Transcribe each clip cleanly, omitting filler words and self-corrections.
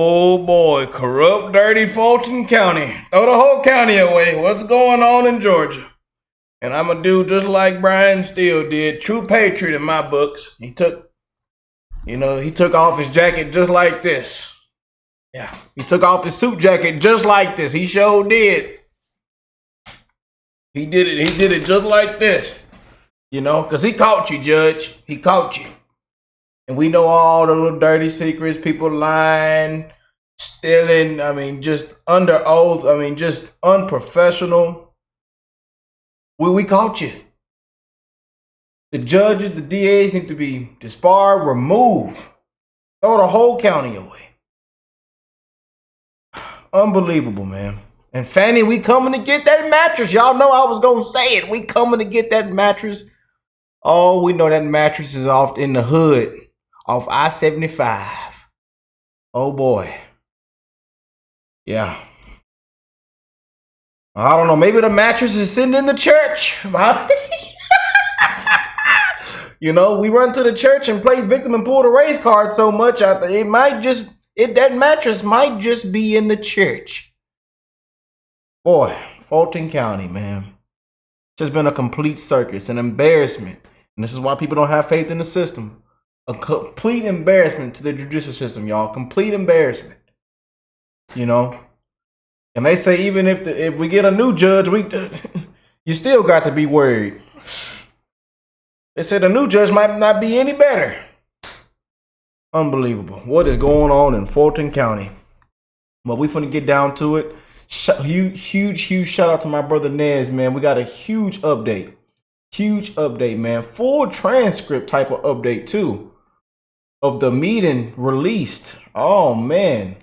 Oh boy, corrupt, dirty Fulton County. Throw the whole county away. What's going on in Georgia? And I'm gonna do just like Brian Steele did. True patriot in my books. He took off his jacket just like this. Yeah, he took off his suit jacket just like this. He sure did. He did it just like this. You know, because he caught you, Judge. He caught you. And we know all the little dirty secrets, people lying, stealing, just under oath, just unprofessional. We caught you. The judges, the DAs need to be disbarred, removed. Throw the whole county away. Unbelievable, man. And Fani, we coming to get that mattress. Y'all know I was going to say it. We coming to get that mattress. Oh, we know that mattress is off in the hood. Off I-75. Oh boy. Yeah. I don't know. Maybe the mattress is sitting in the church. You know, we run to the church and play victim and pull the race card so much. I think that mattress might just be in the church. Boy, Fulton County, man. It's just been a complete circus, an embarrassment. And this is why people don't have faith in the system. A complete embarrassment to the judicial system, y'all. Complete embarrassment. You know? And they say even if we get a new judge, you still got to be worried. They said the new judge might not be any better. Unbelievable. What is going on in Fulton County? Well, we finna get down to it. Huge shout out to my brother Nez, man. We got a huge update. Huge update, man. Full transcript type of update, too. Of the meeting released. Oh man.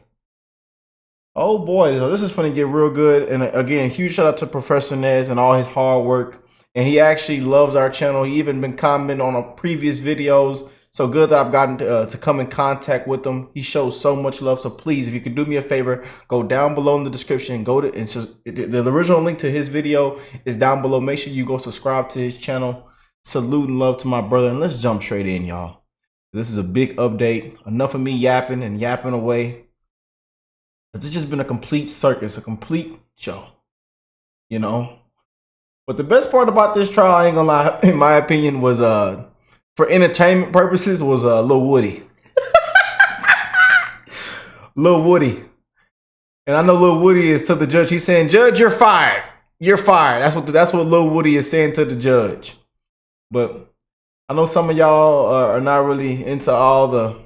Oh boy. So this is going to get real good. And again, huge shout out to Professor Nez and all his hard work. And he actually loves our channel. He even been commenting on our previous videos. So good that I've gotten to come in contact with him. He shows so much love. So please, if you could do me a favor, go down below in the description. Go to the original link to his video is down below. Make sure you go subscribe to his channel. Salute and love to my brother. And let's jump straight in, y'all. This is a big update. Enough of me yapping and yapping away. It's just been a complete circus, a complete show. You know? But the best part about this trial, I ain't gonna lie, in my opinion, was for entertainment purposes, was Lil Woody. Lil Woody. And I know Lil Woody is to the judge. He's saying, "Judge, you're fired. You're fired." That's what Lil Woody is saying to the judge. But I know some of y'all are not really into all the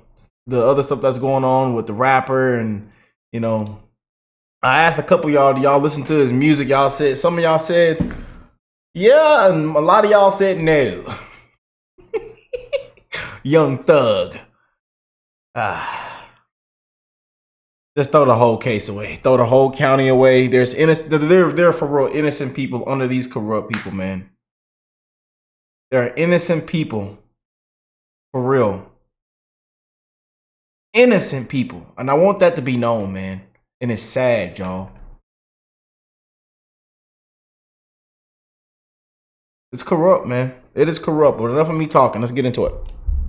other stuff that's going on with the rapper, and you know, I asked a couple y'all, do y'all listen to his music? Y'all said, some of y'all said, yeah, and a lot of y'all said no. Young Thug. Just throw the whole case away. Throw the whole county away. There's innocent. There are for real innocent people under these corrupt people, man. There are innocent people, for real. Innocent people. And I want that to be known, man. And it's sad, y'all. It's corrupt, man. It is corrupt. But enough of me talking. Let's get into it.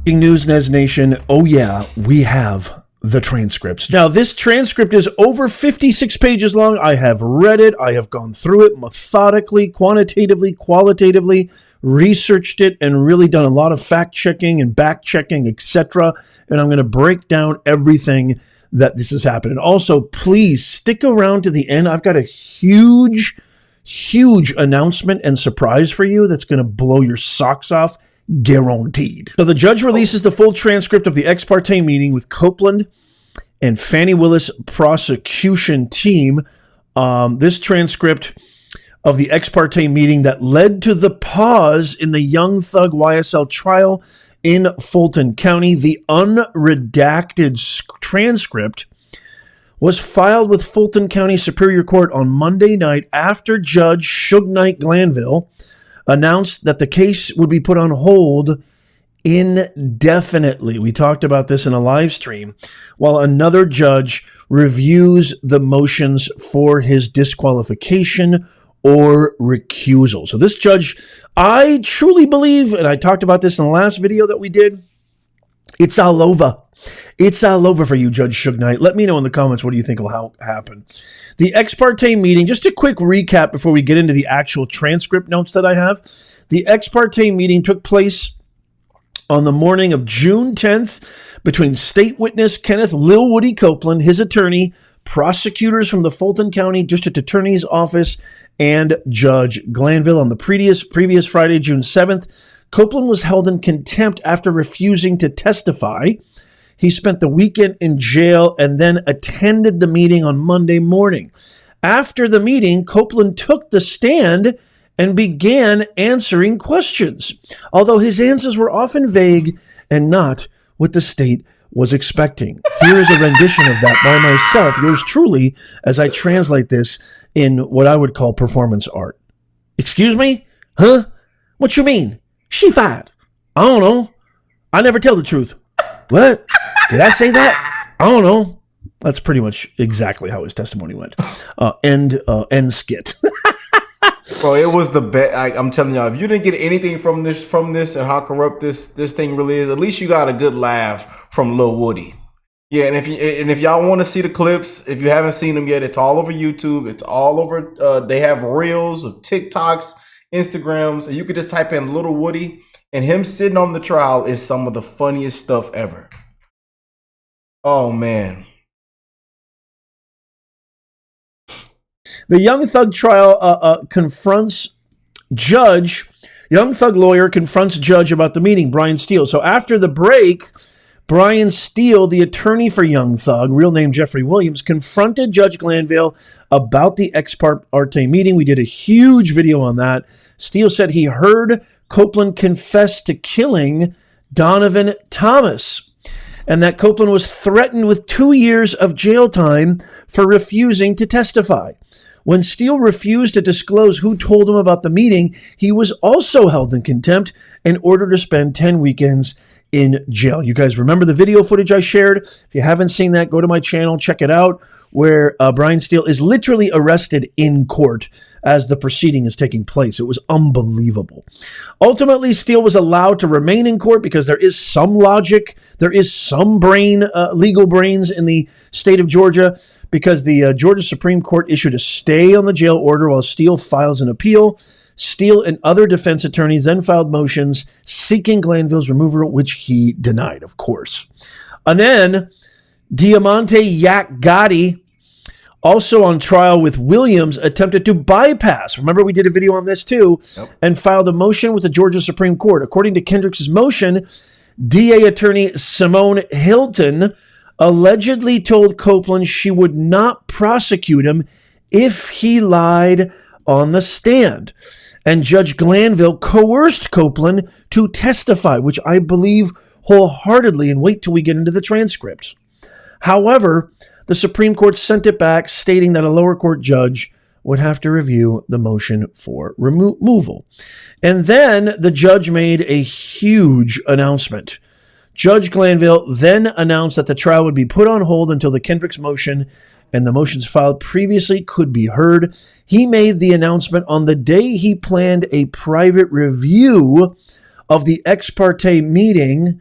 Breaking news, Nez Nation. Oh yeah, we have the transcripts. Now, this transcript is over 56 pages long. I have read it. I have gone through it methodically, quantitatively, qualitatively, researched it, and really done a lot of fact-checking and back-checking, etc. And I'm going to break down everything that this has happened. And also, please stick around to the end. I've got a huge announcement and surprise for you that's going to blow your socks off. Guaranteed. So the judge releases the full transcript of the ex parte meeting with Copeland and Fani Willis prosecution team. This transcript of the ex parte meeting that led to the pause in the Young Thug YSL trial in Fulton County. The unredacted transcript was filed with Fulton County Superior Court on Monday night after Judge Glanville announced that the case would be put on hold indefinitely. We talked about this in a live stream, while another judge reviews the motions for his disqualification or recusal. So this judge, I truly believe, and I talked about this in the last video that we did, it's all over. It's all over for you, Judge Suge Knight. Let me know in the comments what do you think will happen. The ex parte meeting, just a quick recap before we get into the actual transcript notes that I have. The ex parte meeting took place on the morning of June 10th between state witness Kenneth Lil Woody Copeland, his attorney, prosecutors from the Fulton County District Attorney's Office, and Judge Glanville. On the previous Friday, June 7th, Copeland was held in contempt after refusing to testify. He spent the weekend in jail and then attended the meeting on Monday morning. After the meeting, Copeland took the stand and began answering questions, although his answers were often vague and not what the state was expecting. Here is a rendition of that by myself, yours truly, as I translate this in what I would call performance art. Excuse me? Huh? What you mean? She fired. I don't know. I never tell the truth. What? Did I say that? I don't know. That's pretty much exactly how his testimony went. End skit. Bro, it was the best. I'm telling y'all, if you didn't get anything from this, and how corrupt this thing really is, at least you got a good laugh from Lil Woody. Yeah, and if y'all want to see the clips, if you haven't seen them yet, it's all over YouTube. It's all over. They have reels of TikToks, Instagrams, and you could just type in Lil Woody, and him sitting on the trial is some of the funniest stuff ever. Oh man. The Young Thug trial confronts judge. Young Thug lawyer confronts judge about the meeting, Brian Steele. So after the break, Brian Steele, the attorney for Young Thug, real name Jeffrey Williams, confronted Judge Glanville about the ex parte meeting. We did a huge video on that. Steele said he heard Copeland confess to killing Donovan Thomas, and that Copeland was threatened with 2 years of jail time for refusing to testify. When Steele refused to disclose who told him about the meeting, he was also held in contempt and ordered to spend 10 weekends in jail. You guys remember the video footage I shared? If you haven't seen that, go to my channel, check it out, where Brian Steele is literally arrested in court as the proceeding is taking place. It was unbelievable. Ultimately, Steele was allowed to remain in court because there is some logic, there is some legal brains in the state of Georgia, because the Georgia Supreme Court issued a stay on the jail order while Steele files an appeal. Steele and other defense attorneys then filed motions seeking Glanville's removal, which he denied, of course. And then Diamante Yak Gotti, also on trial with Williams, attempted to bypass. Remember, we did a video on this too, and filed a motion with the Georgia Supreme Court. According to Kendrick's motion, DA attorney Simone Hilton allegedly told Copeland she would not prosecute him if he lied on the stand. And Judge Glanville coerced Copeland to testify, which I believe wholeheartedly, and wait till we get into the transcripts. However, the Supreme Court sent it back, stating that a lower court judge would have to review the motion for removal. And then the judge made a huge announcement. Judge Glanville then announced that the trial would be put on hold until the Kendrick's motion and the motions filed previously could be heard. He made the announcement on the day he planned a private review of the ex parte meeting,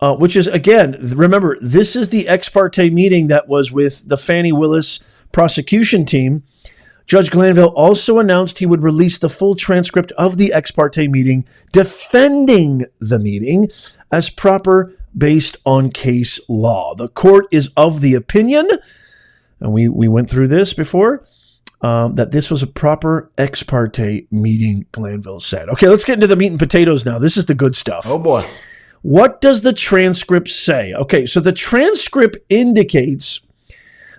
which is, again, remember, this is the ex parte meeting that was with the Fani Willis prosecution team. Judge Glanville also announced he would release the full transcript of the ex parte meeting, defending the meeting as proper based on case law. The court is of the opinion, and we went through this before, that this was a proper ex parte meeting, Glanville said. Okay, let's get into the meat and potatoes now. This is the good stuff. Oh, boy. What does the transcript say? Okay, so the transcript indicates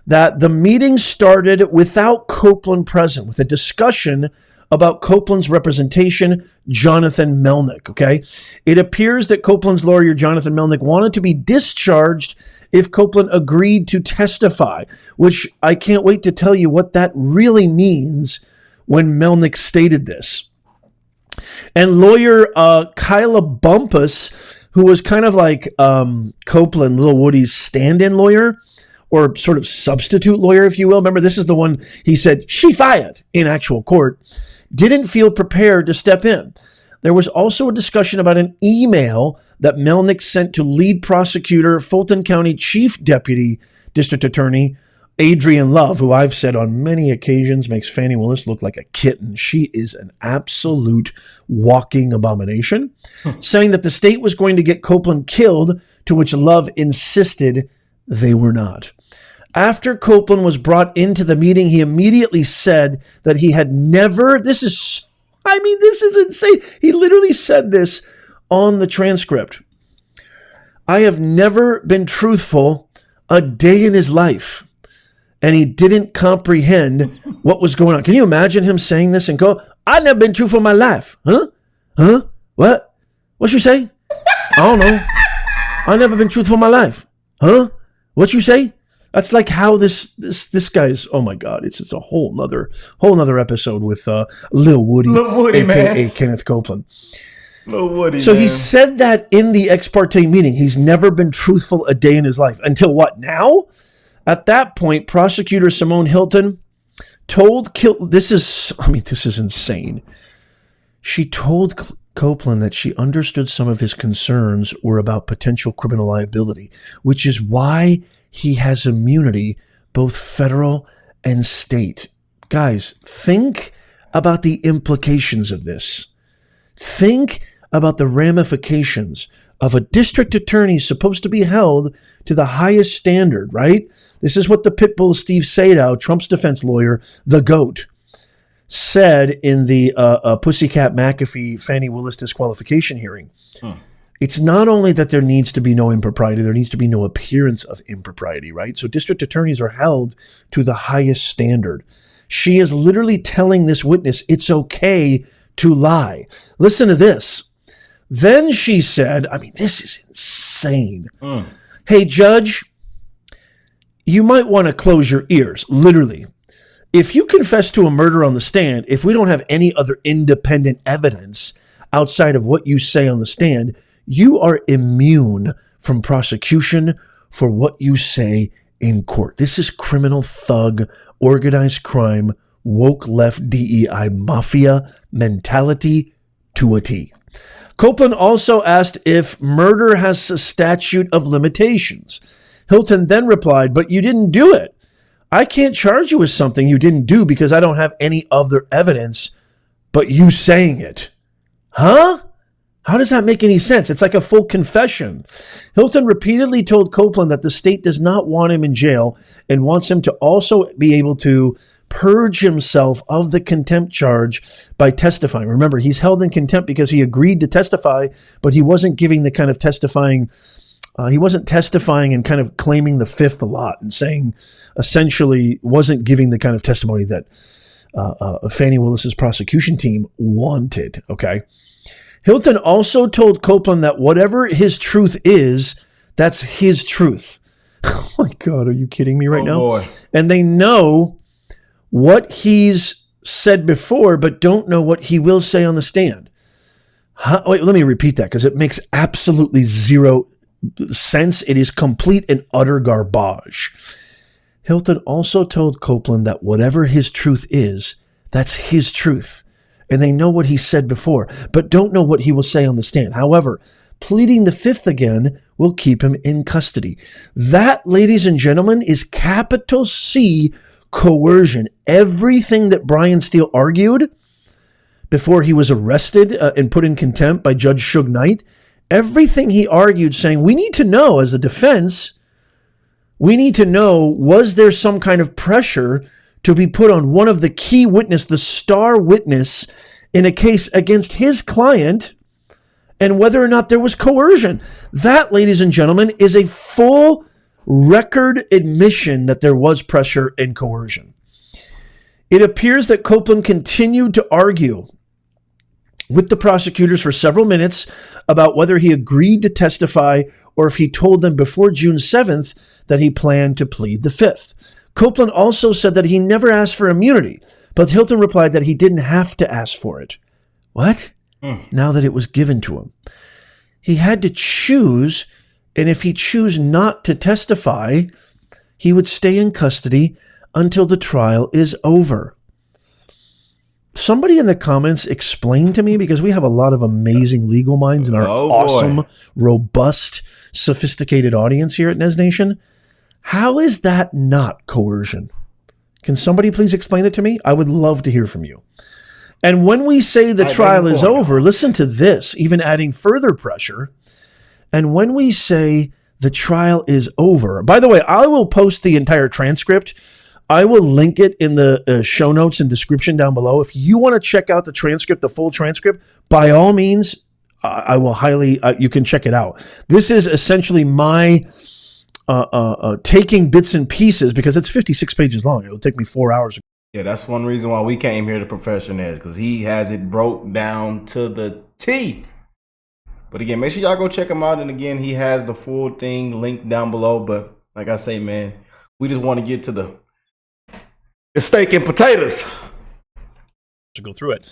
that the meeting started without Copeland present, with a discussion about Copeland's representation, Jonathan Melnick, okay? It appears that Copeland's lawyer, Jonathan Melnick, wanted to be discharged if Copeland agreed to testify, which I can't wait to tell you what that really means when Melnick stated this. And lawyer Kyla Bumpus, who was kind of like Copeland, Lil Woody's stand-in lawyer, or sort of substitute lawyer, if you will. Remember, this is the one he said, she fired in actual court, didn't feel prepared to step in. There was also a discussion about an email that Melnick sent to lead prosecutor, Fulton County Chief Deputy District Attorney Adrian Love, who I've said on many occasions makes Fani Willis look like a kitten. She is an absolute walking abomination, saying that the state was going to get Copeland killed, to which Love insisted they were not. After Copeland was brought into the meeting, he immediately said that he had never, this is insane. He literally said this on the transcript. I have never been truthful a day in his life. And he didn't comprehend what was going on. Can you imagine him saying this and go, I've never been truthful in my life. Huh? What? What you say? I don't know. I've never been truthful in my life. Huh? What you say? That's like how this guy's, oh my God, it's a whole nother episode with Lil Woody, aka man. Kenneth Copeland. Lil Woody, so man. He said that in the ex parte meeting. He's never been truthful a day in his life. Until what, now? At that point, prosecutor Simone Hilton told this is insane. She told Copeland that she understood some of his concerns were about potential criminal liability, which is why he has immunity, both federal and state. Guys, think about the implications of this. Think about the ramifications of a district attorney supposed to be held to the highest standard, right? This is what the pitbull Steve Sadow, Trump's defense lawyer, the GOAT, said in the Pussycat McAfee Fani Willis disqualification hearing. It's not only that there needs to be no impropriety, there needs to be no appearance of impropriety, right? So district attorneys are held to the highest standard. She is literally telling this witness it's okay to lie. Listen to this. Then she said, this is insane. Hey, Judge, you might want to close your ears, literally. If you confess to a murder on the stand, if we don't have any other independent evidence outside of what you say on the stand, you are immune from prosecution for what you say in court. This is criminal thug, organized crime, woke left DEI mafia mentality to a T. Copeland also asked if murder has a statute of limitations. Hilton then replied, but you didn't do it. I can't charge you with something you didn't do because I don't have any other evidence but you saying it. Huh? How does that make any sense? It's like a full confession. Hilton repeatedly told Copeland that the state does not want him in jail and wants him to also be able to purge himself of the contempt charge by testifying. Remember, he's held in contempt because he agreed to testify, but he wasn't giving the kind of testifying. He wasn't testifying and kind of claiming the fifth a lot and saying, essentially, wasn't giving the kind of testimony that Fani Willis's prosecution team wanted. Okay. Hilton also told Copeland that whatever his truth is, that's his truth. Oh my God, are you kidding me right now? Boy. And they know what he's said before, but don't know what he will say on the stand. Wait, let me repeat that because it makes absolutely zero sense. It is complete and utter garbage. Hilton also told Copeland that whatever his truth is, that's his truth. And they know what he said before, but don't know what he will say on the stand. However, pleading the fifth again will keep him in custody. That, ladies and gentlemen, is capital C coercion. Everything that Brian Steele argued before he was arrested and put in contempt by Judge Suge Knight, everything he argued saying, we need to know as a defense, we need to know, was there some kind of pressure to be put on one of the key witness, the star witness in a case against his client, and whether or not there was coercion. That, ladies and gentlemen, is a full record admission that there was pressure and coercion. It appears that Copeland continued to argue with the prosecutors for several minutes about whether he agreed to testify or if he told them before June 7th that he planned to plead the fifth. Copeland also said that he never asked for immunity, but Hilton replied that he didn't have to ask for it. What? Now that it was given to him. He had to choose, and if he chose not to testify, he would stay in custody until the trial is over. somebody in the comments explain to me, because we have a lot of amazing legal minds in our awesome, robust, sophisticated audience here at Nez Nation. How is that not coercion? Can somebody please explain it to me? I would love to hear from you. And when we say the trial is over, listen to this, even adding further pressure. And when we say the trial is over, by the way, I will post the entire transcript. I will link it in the show notes and description down below. If you want to check out the transcript, the full transcript, by all means, I will highly, you can check it out. This is essentially my taking bits and pieces, because it's 56 pages long. It'll take me 4 hours. Yeah, that's one reason why we came here to Professor Nez, because he has it broke down to the T. But again, make sure y'all go check him out. And again, he has the full thing linked down below. But like I say, man, we just want to get to the steak and potatoes to go through it.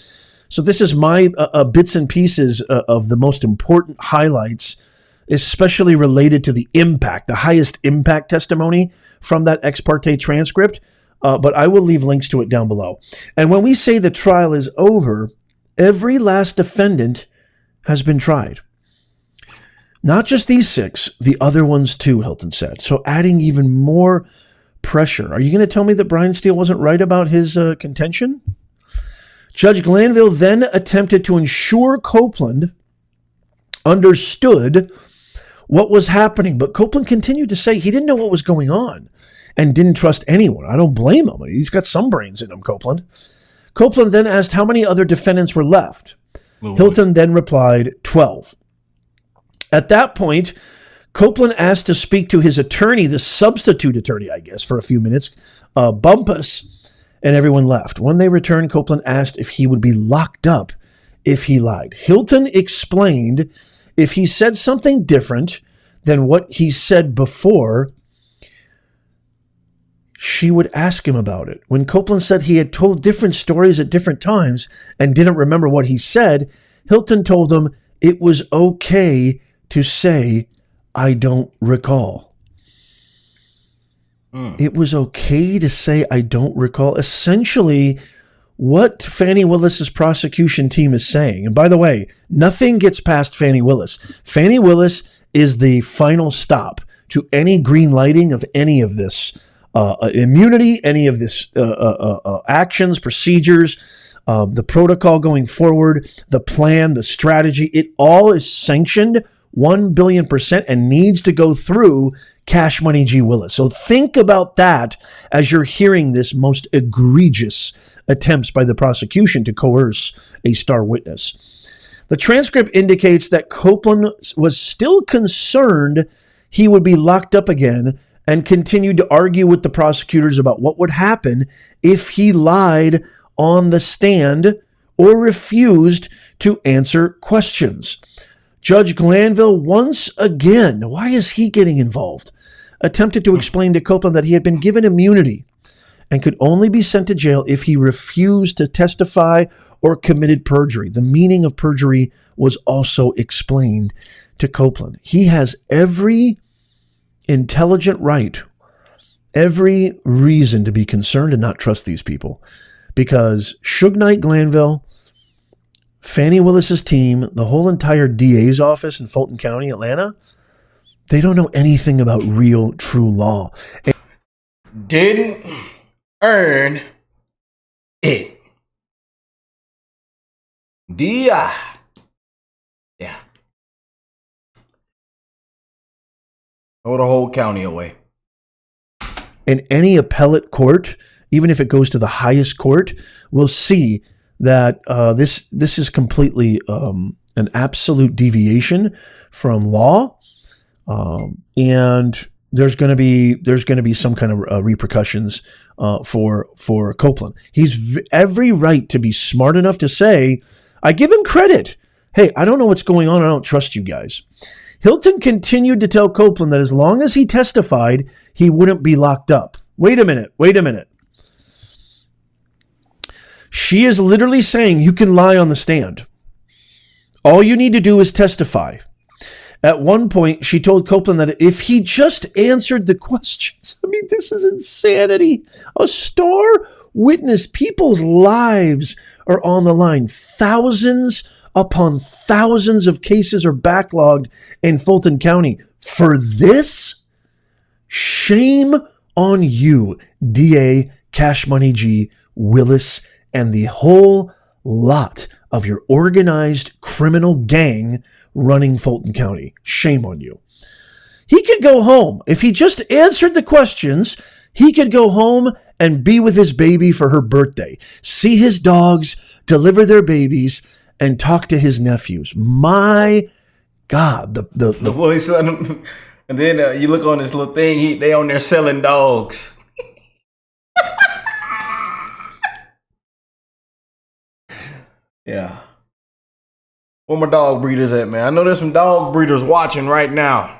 So this is my bits and pieces of the most important highlights, especially related to the impact, the highest impact testimony from that ex parte transcript. But I will leave links to it down below. And when we say the trial is over, every last defendant has been tried. Not just these 6, the other ones too, Hilton said. So adding even more pressure. Are you going to tell me that Brian Steele wasn't right about his contention? Judge Glanville then attempted to ensure Copeland understood what was happening, but Copeland continued to say he didn't know what was going on and didn't trust anyone. I don't blame him. He's got some brains in him, Copeland. Copeland then asked how many other defendants were left. Hilton then replied, 12. At that point, Copeland asked to speak to his attorney, the substitute attorney, I guess, for a few minutes, Bumpus, and everyone left. When they returned, Copeland asked if he would be locked up if he lied. Hilton explained if he said something different than what he said before, she would ask him about it. When Copeland said he had told different stories at different times and didn't remember what he said, Hilton told him it was okay to say, I don't recall. It was okay to say, I don't recall. Essentially, what Fani Willis's prosecution team is saying, and by the way, nothing gets past Fani Willis. Fani Willis is the final stop to any green lighting of any of this immunity, any of this actions, procedures, the protocol going forward, the plan, the strategy. It all is sanctioned 1 billion% and needs to go through Cash Money G. Willis. So think about that as you're hearing this most egregious attempts by the prosecution to coerce a star witness. The transcript indicates that Copeland was still concerned he would be locked up again and continued to argue with the prosecutors about what would happen if he lied on the stand or refused to answer questions. Judge Glanville once again, why is he getting involved, attempted to explain to Copeland that he had been given immunity and could only be sent to jail if he refused to testify or committed perjury. The meaning of perjury was also explained to Copeland. He has every intelligent right, every reason to be concerned and not trust these people, because Suge Knight Glanville, Fani Willis's team, the whole entire DA's office in Fulton County, Atlanta, they don't know anything about real, true law. Didn't earn it. DI. Yeah. Throw the whole county away. And any appellate court, even if it goes to the highest court, will see that this is completely an absolute deviation from law, and there's going to be some kind of repercussions for Copeland. He's every right to be smart enough to say, I give him credit. Hey, I don't know what's going on. I don't trust you guys. Hilton continued to tell Copeland that as long as he testified, he wouldn't be locked up. Wait a minute. She is literally saying you can lie on the stand. All you need to do is testify. At one point, she told Copeland that if he just answered the questions, I mean, this is insanity. A star witness, people's lives are on the line. Thousands upon thousands of cases are backlogged in Fulton County. For this, shame on you, DA, Cash Money G, Willis, and the whole lot of your organized criminal gang running Fulton County. Shame on you. He could go home. If he just answered the questions, he could go home and be with his baby for her birthday, see his dogs, deliver their babies, and talk to his nephews. My God. The Willis son. And then you look on this little thing, they on there selling dogs. Yeah. Where my dog breeders at, man? I know there's some dog breeders watching right now.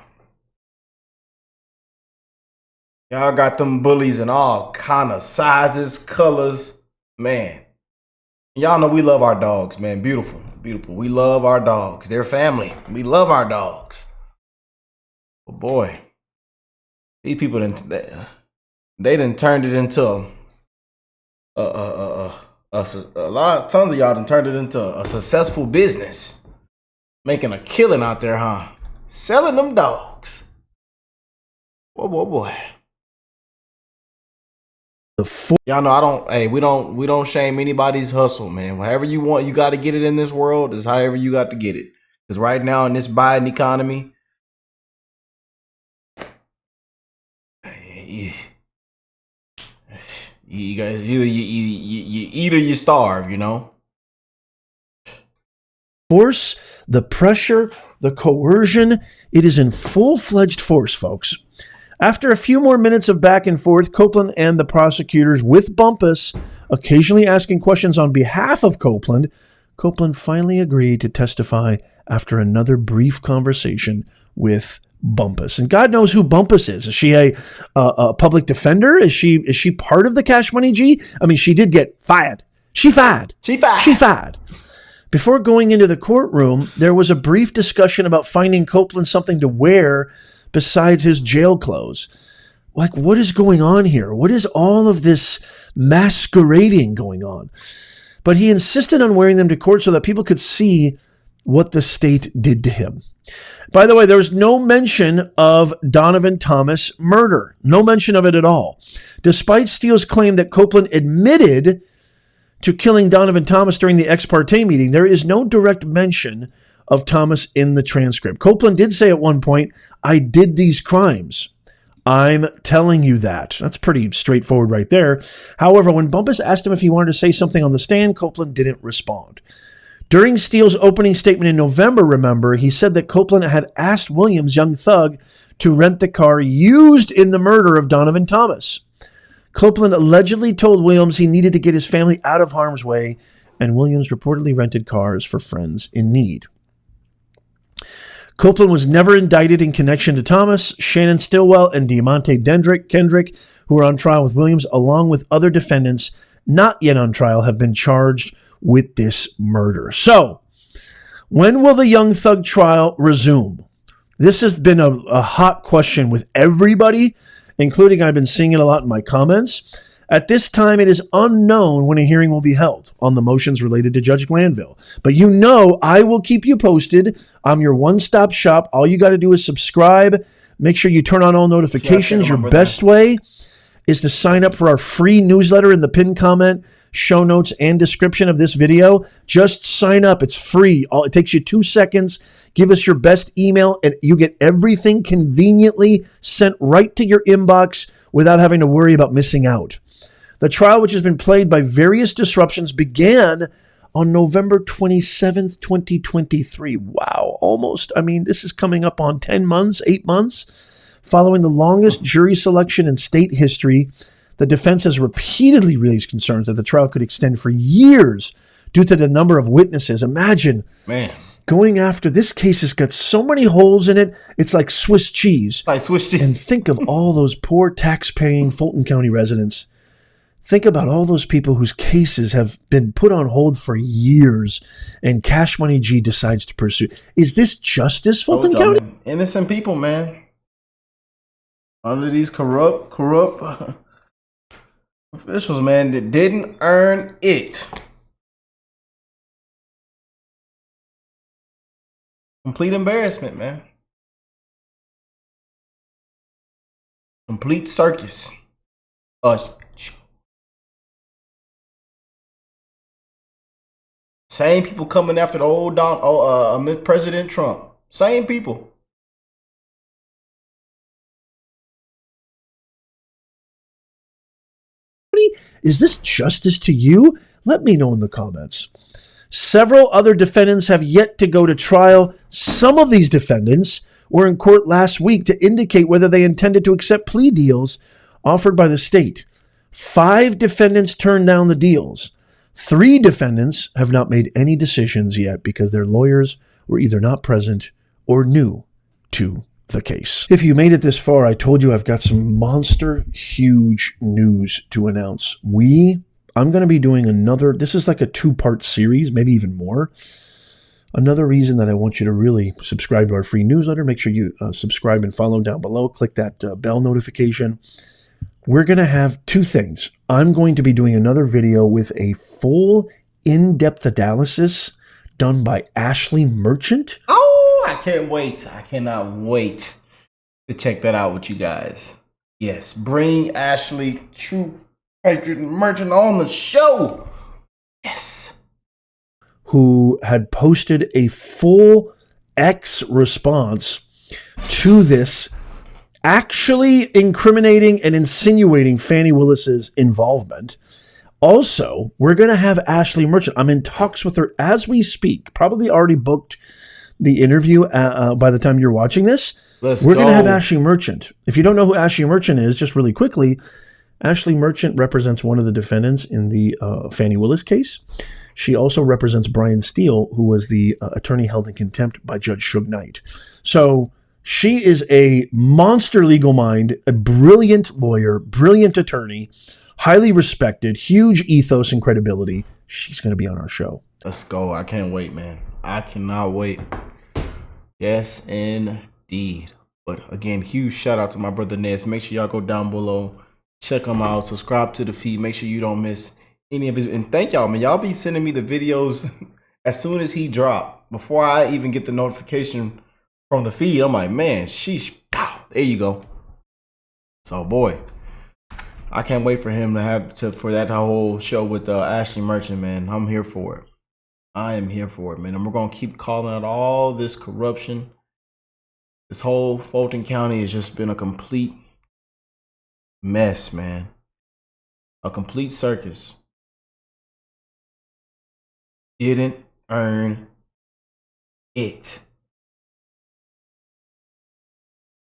Y'all got them bullies in all kind of sizes, colors. Man. Y'all know we love our dogs, man. Beautiful. Beautiful. We love our dogs. They're family. We love our dogs. But boy, these people they done turned it into tons of y'all done turned it into a successful business. Making a killing out there, huh? Selling them dogs. Boy. Y'all know we don't shame anybody's hustle, man. However you want, you got to get it in this world is however you got to get it. Because right now in this Biden economy, you guys you eat or you starve, you know. Force, the pressure, the coercion, it is in full-fledged force, folks. After a few more minutes of back and forth, Copeland and the prosecutors, with Bumpus occasionally asking questions on behalf of Copeland finally agreed to testify after another brief conversation with Bumpus. And God knows who Bumpus is. Is she a public defender? Is she part of the Cash Money G? I mean, she did get fired. She fired. Before going into the courtroom, there was a brief discussion about finding Copeland something to wear besides his jail clothes. Like, what is going on here? What is all of this masquerading going on? But he insisted on wearing them to court so that people could see what the state did to him. By the way, there was no mention of Donovan Thomas murder. No mention of it at all. Despite Steele's claim that Copeland admitted to killing Donovan Thomas during the ex parte meeting, there is no direct mention of Thomas in the transcript. Copeland did say at one point, "I did these crimes. I'm telling you that." That's pretty straightforward right there. However, when Bumpus asked him if he wanted to say something on the stand, Copeland didn't respond. During Steele's opening statement in November, remember, he said that Copeland had asked Williams, Young Thug, to rent the car used in the murder of Donovan Thomas. Copeland allegedly told Williams he needed to get his family out of harm's way, and Williams reportedly rented cars for friends in need. Copeland was never indicted in connection to Thomas. Shannon Stillwell and Diamante Kendrick, who were on trial with Williams, along with other defendants not yet on trial, have been charged with this murder. So, when will the Young Thug trial resume? This has been a hot question with everybody, including I've been seeing it a lot in my comments. At this time, it is unknown when a hearing will be held on the motions related to Judge Glanville. But you know I will keep you posted. I'm your one-stop shop. All you got to do is subscribe. Make sure you turn on all notifications. Your best way is to sign up for our free newsletter in the pinned comment, show notes, and description of this video. Just sign up. It's free. It takes you 2 seconds. Give us your best email, and you get everything conveniently sent right to your inbox without having to worry about missing out. The trial, which has been plagued by various disruptions, began on November 27th, 2023. Wow, almost. I mean, this is coming up on 10 months, 8 months. Following the longest jury selection in state history, the defense has repeatedly raised concerns that the trial could extend for years due to the number of witnesses. Imagine, man, going after this case has got so many holes in it. It's like Swiss cheese. Like Swiss cheese. And think of all those poor tax-paying Fulton County residents. Think about all those people whose cases have been put on hold for years and Cash Money G decides to pursue. Is this justice, Fulton County? Innocent people, man. Under these corrupt officials, man, that didn't earn it. Complete embarrassment, man. Complete circus. Same people coming after the old President Trump. Same people. Is this justice to you? Let me know in the comments. Several other defendants have yet to go to trial. Some of these defendants were in court last week to indicate whether they intended to accept plea deals offered by the state. 5 defendants turned down the deals. 3 defendants have not made any decisions yet because their lawyers were either not present or new to the case. If you made it this far, I told you I've got some monster huge news to announce. I'm going to be doing another, this is like a 2-part series, maybe even more. Another reason that I want you to really subscribe to our free newsletter, make sure you subscribe and follow down below. Click that bell notification. We're going to have 2 things. I'm going to be doing another video with a full in-depth analysis done by Ashley Merchant. Oh, I can't wait. I cannot wait to check that out with you guys. Yes, bring Ashley True Patriot Merchant on the show. Yes. Who had posted a full X response to this, actually incriminating and insinuating Fani Willis's involvement. Also, we're going to have Ashley Merchant. I'm in talks with her as we speak. Probably already booked the interview by the time you're watching this. We're going to have Ashley Merchant. If you don't know who Ashley Merchant is, just really quickly, Ashley Merchant represents one of the defendants in the Fani Willis case. She also represents Brian Steele, who was the attorney held in contempt by Judge Suge Knight. So she is a monster legal mind, a brilliant lawyer, brilliant attorney, highly respected, huge ethos and credibility. She's going to be on our show. Let's go. I can't wait, man. I cannot wait. Yes, indeed. But again, huge shout out to my brother Nez. Make sure y'all go down below. Check him out. Subscribe to the feed. Make sure you don't miss any of his. And thank y'all, man. Y'all be sending me the videos as soon as he drop. Before I even get the notification from the feed, I'm like, man, sheesh. Pow, there you go. So, boy, I can't wait for him for that whole show with Ashley Merchant, man. I'm here for it. I am here for it, man. And we're going to keep calling out all this corruption. This whole Fulton County has just been a complete mess, man. A complete circus. Didn't earn it.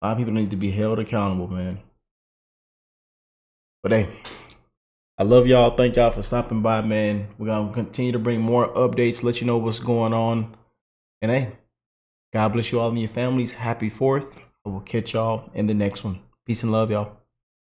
A lot of people need to be held accountable, man. But hey, I love y'all. Thank y'all for stopping by, man. We're going to continue to bring more updates, let you know what's going on. And hey, God bless you all and your families. Happy 4th. I will catch y'all in the next one. Peace and love, y'all.